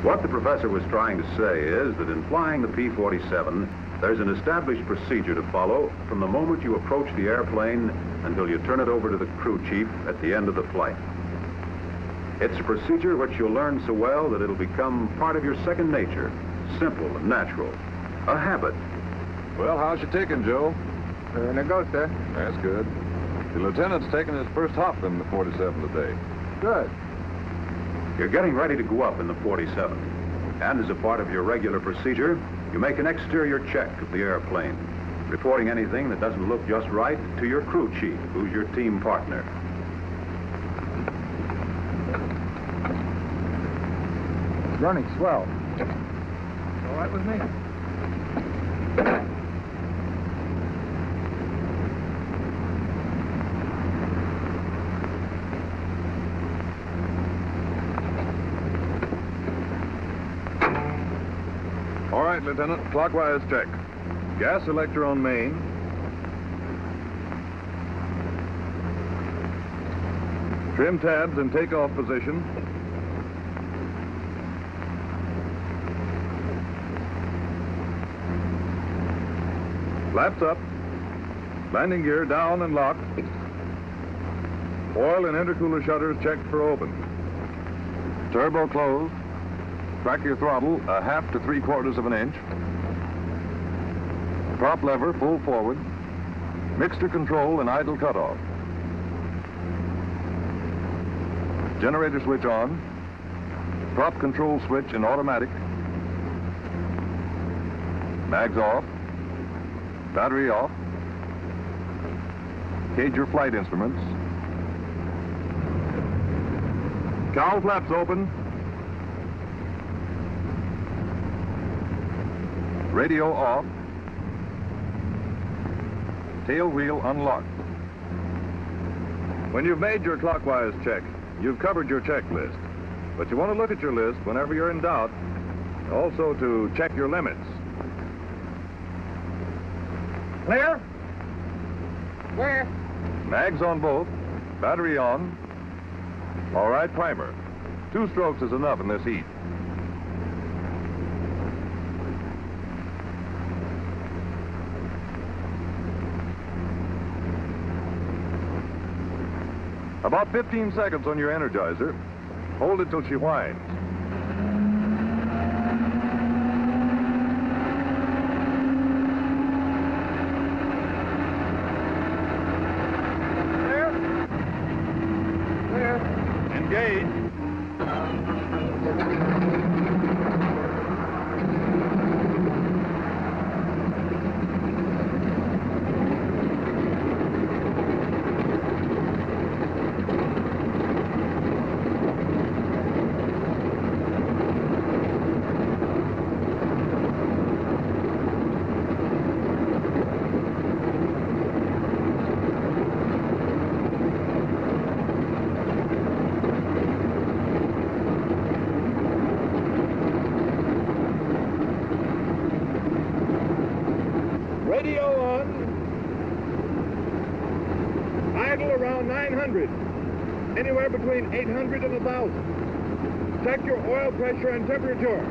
What the professor was trying to say is that in flying the P-47, there's an established procedure to follow from the moment you approach the airplane until you turn it over to the crew chief at the end of the flight. It's a procedure which you'll learn so well that it'll become part of your second nature, simple and natural, a habit. Well, how's your ticking, Joe? There goes, sir. That's good. The lieutenant's taking his first hop in the 47 today. Good. You're getting ready to go up in the 47. And as a part of your regular procedure, you make an exterior check of the airplane, reporting anything that doesn't look just right to your crew chief, who's your team partner. Running swell. All right with me. All right, Lieutenant. Clockwise check. Gas selector on main. Trim tabs in takeoff position. Flaps up. Landing gear down and locked. Oil and intercooler shutters checked for open. Turbo closed. Track your throttle 1/2 to 3/4 of an inch. Prop lever full forward. Mixture control and idle cutoff. Generator switch on. Prop control switch in automatic. Mags off. Battery off. Cage your flight instruments. Cowl flaps open. Radio off. Tail wheel unlocked. When you've made your clockwise check, you've covered your checklist. But you want to look at your list whenever you're in doubt, also to check your limits. Clear? Clear. Mags on both. Battery on. All right, primer. 2 strokes is enough in this heat. About 15 seconds on your Energizer. Hold it till she whines. Clear? Clear. Engage. Radio on. Idle around 900. Anywhere between 800 and 1,000. Check your oil pressure and temperature.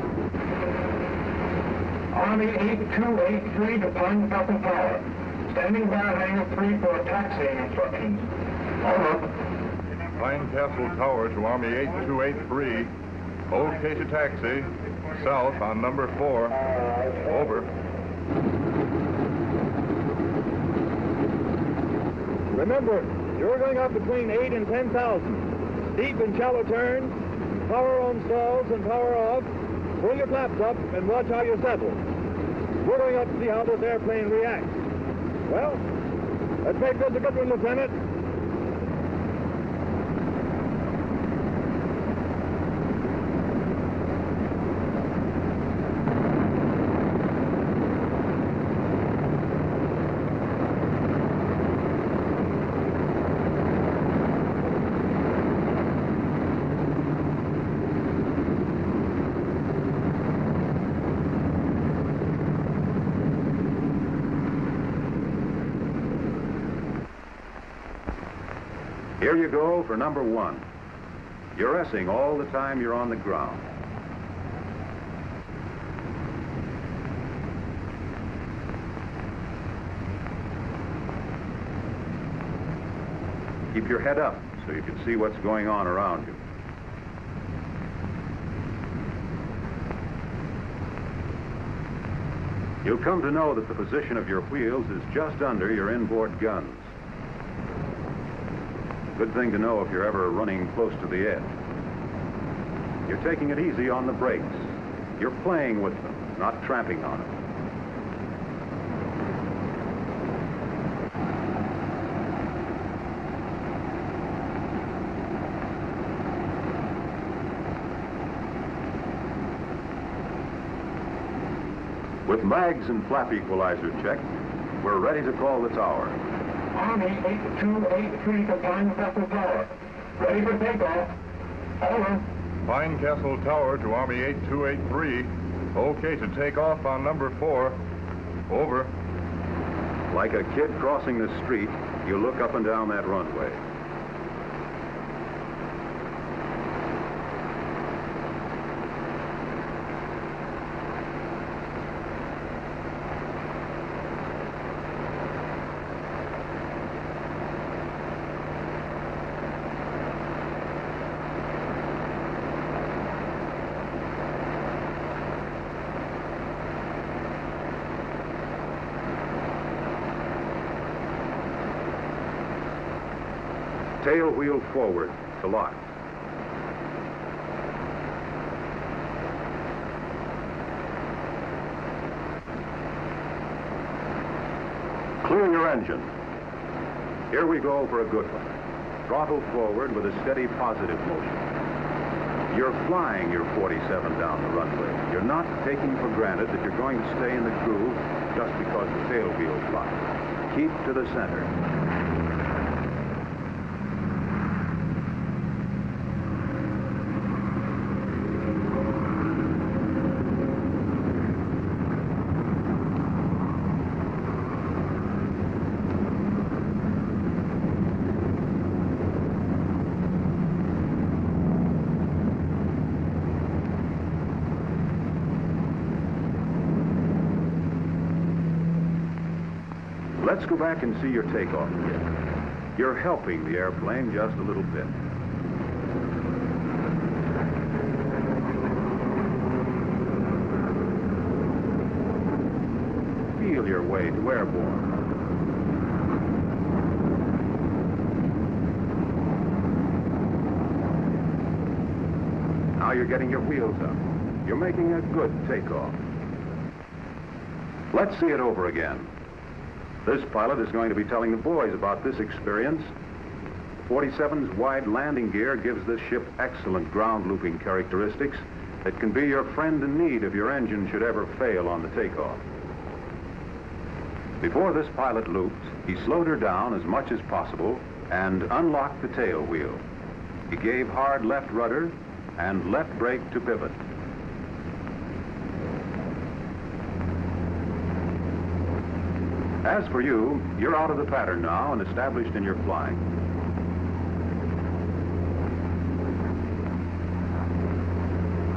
Army 8283 to Pine Castle Tower. Standing by hangar 3 for taxiing instructions. Over. Pine Castle Tower to Army 8283. Okay to taxi. South on number 4. Over. Remember, you're going up between 8 and 10,000. Steep and shallow turns, power on stalls and power off. Pull your flaps up and watch how you settle. We're going up to see how this airplane reacts. Well, let's make this a good one, Lieutenant. Here you go for number 1. You're S-ing all the time you're on the ground. Keep your head up so you can see what's going on around you. You'll come to know that the position of your wheels is just under your inboard guns. Good thing to know if you're ever running close to the edge. You're taking it easy on the brakes. You're playing with them, not tramping on them. With mags and flap equalizer checked, we're ready to call the tower. Army 8283 to Pine Castle Tower. Ready for takeoff. Over. Pine Castle Tower to Army 8283. Okay to take off on number 4. Over. Like a kid crossing the street, you look up and down that runway. Tail wheel forward to lock. Clear your engine. Here we go for a good one. Throttle forward with a steady positive motion. You're flying your 47 down the runway. You're not taking for granted that you're going to stay in the groove just because the tail wheel's locked. Keep to the center. Let's go back and see your takeoff kit. You're helping the airplane just a little bit. Feel your way to airborne. Now you're getting your wheels up. You're making a good takeoff. Let's see it over again. This pilot is going to be telling the boys about this experience. 47's wide landing gear gives this ship excellent ground looping characteristics that can be your friend in need if your engine should ever fail on the takeoff. Before this pilot looped, he slowed her down as much as possible and unlocked the tail wheel. He gave hard left rudder and left brake to pivot. As for you, you're out of the pattern now and established in your flying.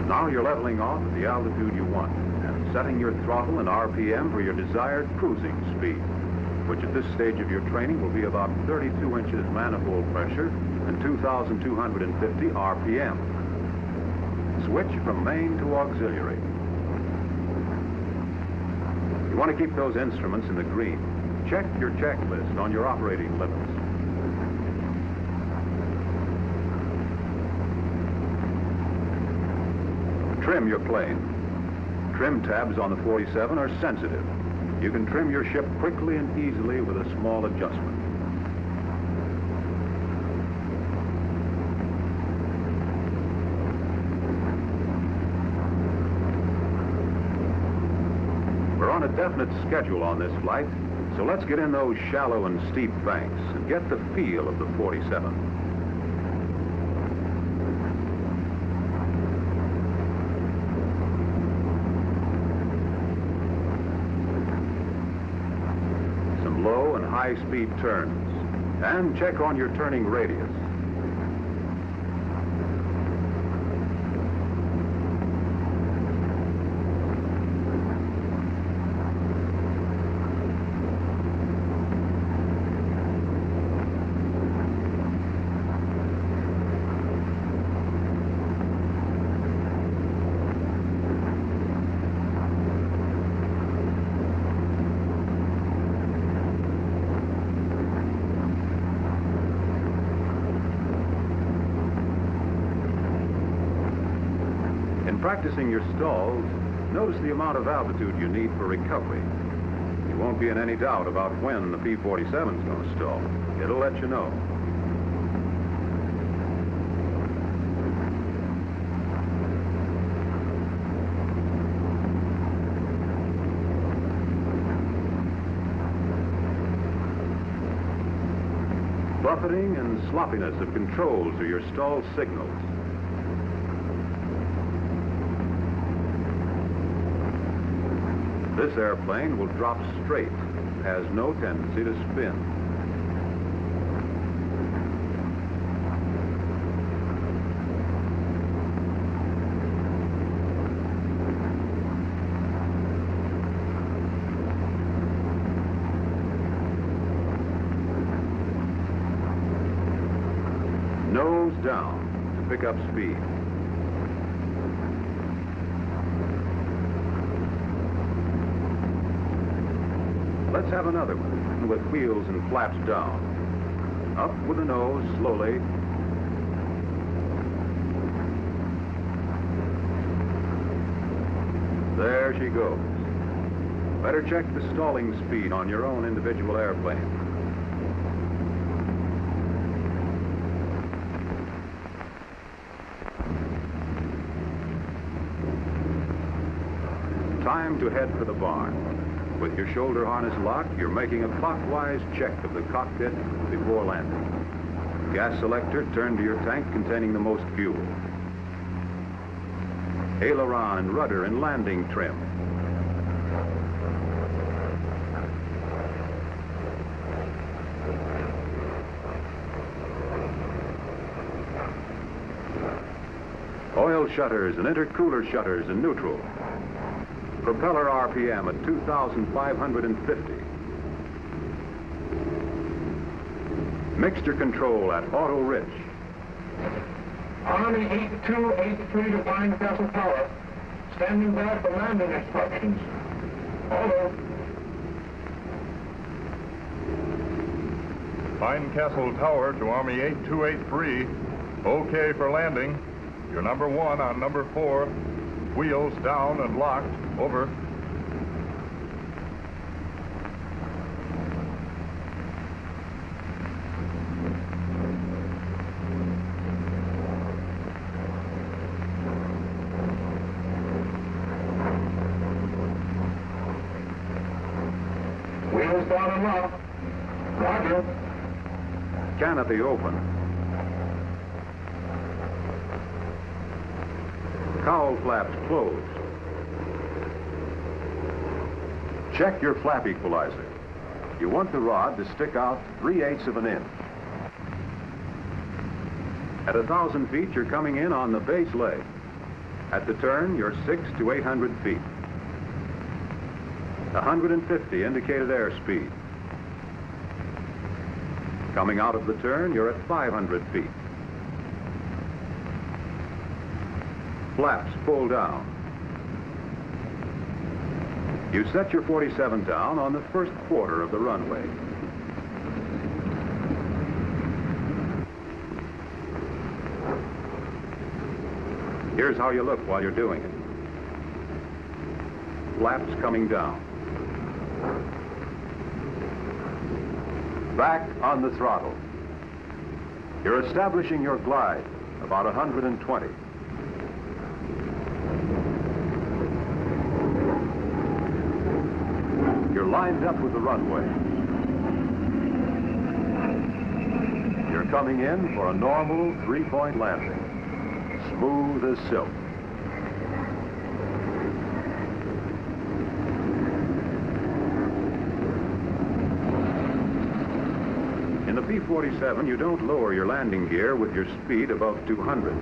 Now you're leveling off at the altitude you want and setting your throttle and RPM for your desired cruising speed, which at this stage of your training will be about 32 inches manifold pressure and 2,250 RPM. Switch from main to auxiliary. You want to keep those instruments in the green. Check your checklist on your operating limits. Trim your plane. Trim tabs on the 47 are sensitive. You can trim your ship quickly and easily with a small adjustment. On a definite schedule on this flight, so let's get in those shallow and steep banks and get the feel of the 47. Some low and high-speed turns, and check on your turning radius. In practicing your stalls, notice the amount of altitude you need for recovery. You won't be in any doubt about when the P-47 is going to stall. It'll let you know. Buffeting and sloppiness of controls are your stall signals. This airplane will drop straight, has no tendency to spin. Nose down to pick up speed. Let's have another one with wheels and flaps down. Up with the nose slowly. There she goes. Better check the stalling speed on your own individual airplane. Time to head for the barn. With your shoulder harness locked, you're making a clockwise check of the cockpit before landing. Gas selector turned to your tank containing the most fuel. Aileron and rudder and landing trim. Oil shutters and intercooler shutters in neutral. Propeller RPM at 2,550. Mixture control at auto rich. Army 8283 to find vessel tower. Standing by for landing instructions. Over. Pine Castle Tower to Army 8283. Okay for landing. You're number 1 on number 4. Wheels down and locked. Over. Wheels down and locked. Roger. Canopy open. Cowl flaps closed. Check your flap equalizer. You want the rod to stick out 3/8 of an inch. At 1,000 feet, you're coming in on the base leg. At the turn, you're 600 to 800 feet. 150 indicated airspeed. Coming out of the turn, you're at 500 feet. Flaps pull down. You set your 47 down on the first quarter of the runway. Here's how you look while you're doing it. Flaps coming down. Back on the throttle. You're establishing your glide, about 120. You're lined up with the runway. You're coming in for a normal 3-point landing. Smooth as silk. In the P-47, you don't lower your landing gear with your speed above 200.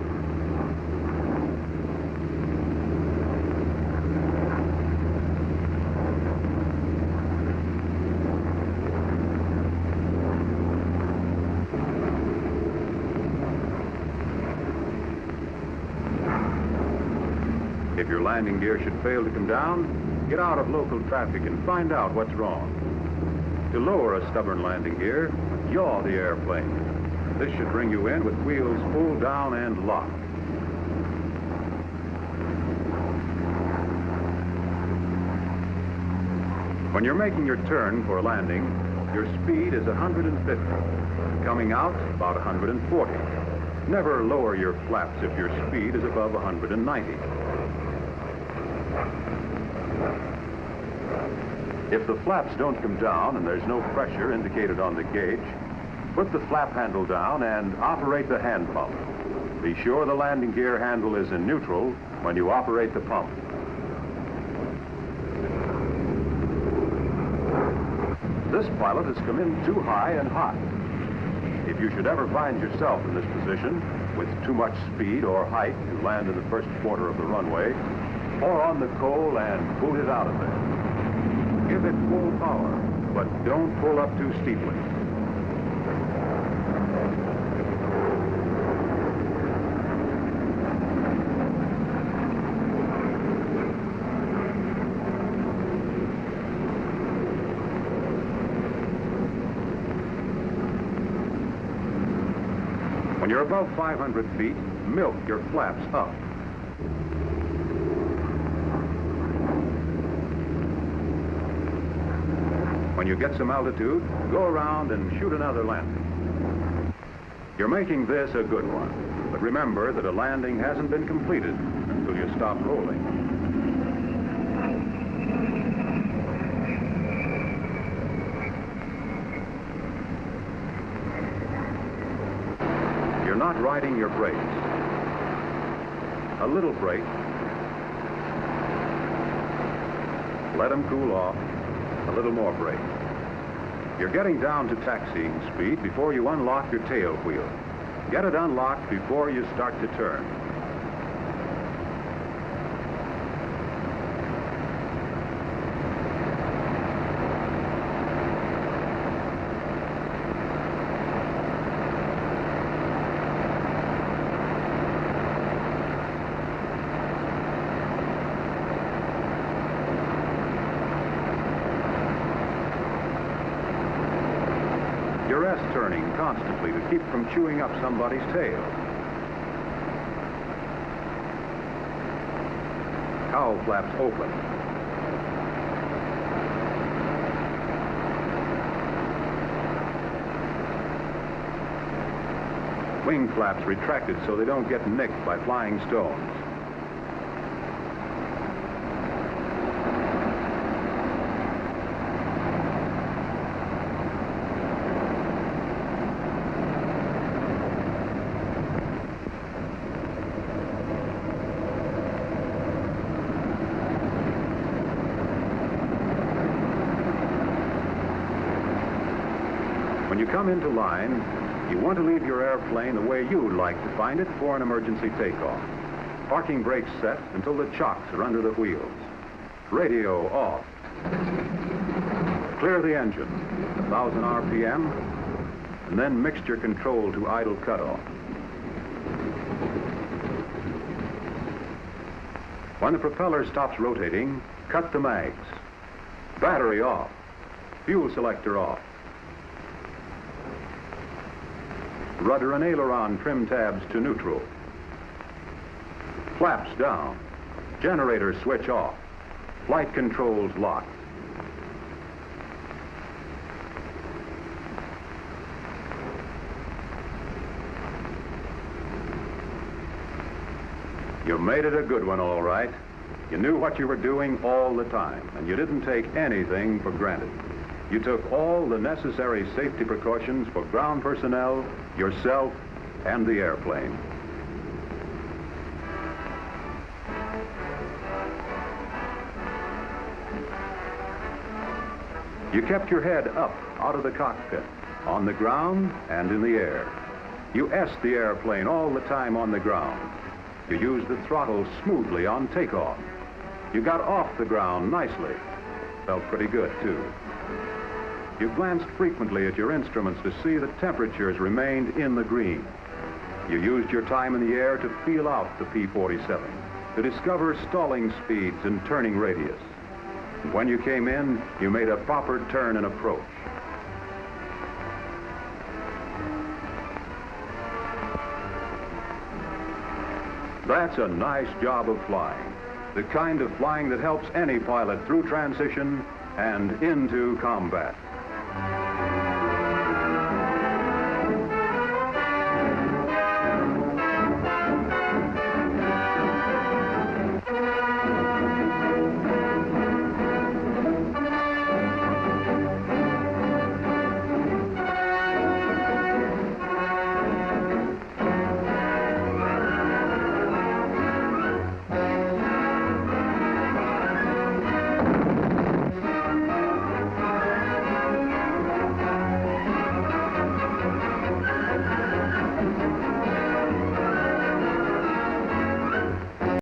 If your landing gear should fail to come down, get out of local traffic and find out what's wrong. To lower a stubborn landing gear, yaw the airplane. This should bring you in with wheels pulled down and locked. When you're making your turn for a landing, your speed is 150. Coming out, about 140. Never lower your flaps if your speed is above 190. If the flaps don't come down and there's no pressure indicated on the gauge, put the flap handle down and operate the hand pump. Be sure the landing gear handle is in neutral when you operate the pump. This pilot has come in too high and hot. If you should ever find yourself in this position with too much speed or height to land in the first quarter of the runway, pour on the coal and boot it out of there. Give it full power, but don't pull up too steeply. When you're above 500 feet, milk your flaps up. When you get some altitude, go around and shoot another landing. You're making this a good one, but remember that a landing hasn't been completed until you stop rolling. You're not riding your brakes. A little brake. Let them cool off. A little more brake. You're getting down to taxiing speed before you unlock your tail wheel. Get it unlocked before you start to turn. You're S-turning constantly to keep from chewing up somebody's tail. Cowl flaps open. Wing flaps retracted so they don't get nicked by flying stones. When you come into line, you want to leave your airplane the way you'd like to find it for an emergency takeoff. Parking brakes set until the chocks are under the wheels. Radio off. Clear the engine, 1,000 RPM, and then mixture control to idle cutoff. When the propeller stops rotating, cut the mags. Battery off. Fuel selector off. Rudder and aileron trim tabs to neutral. Flaps down. Generator switch off. Flight controls locked. You made it a good one, all right. You knew what you were doing all the time, and you didn't take anything for granted. You took all the necessary safety precautions for ground personnel, yourself, and the airplane. You kept your head up out of the cockpit, on the ground and in the air. You S-ed the airplane all the time on the ground. You used the throttle smoothly on takeoff. You got off the ground nicely. Felt pretty good, too. You glanced frequently at your instruments to see that temperatures remained in the green. You used your time in the air to feel out the P-47, to discover stalling speeds and turning radius. And when you came in, you made a proper turn and approach. That's a nice job of flying. The kind of flying that helps any pilot through transition and into combat.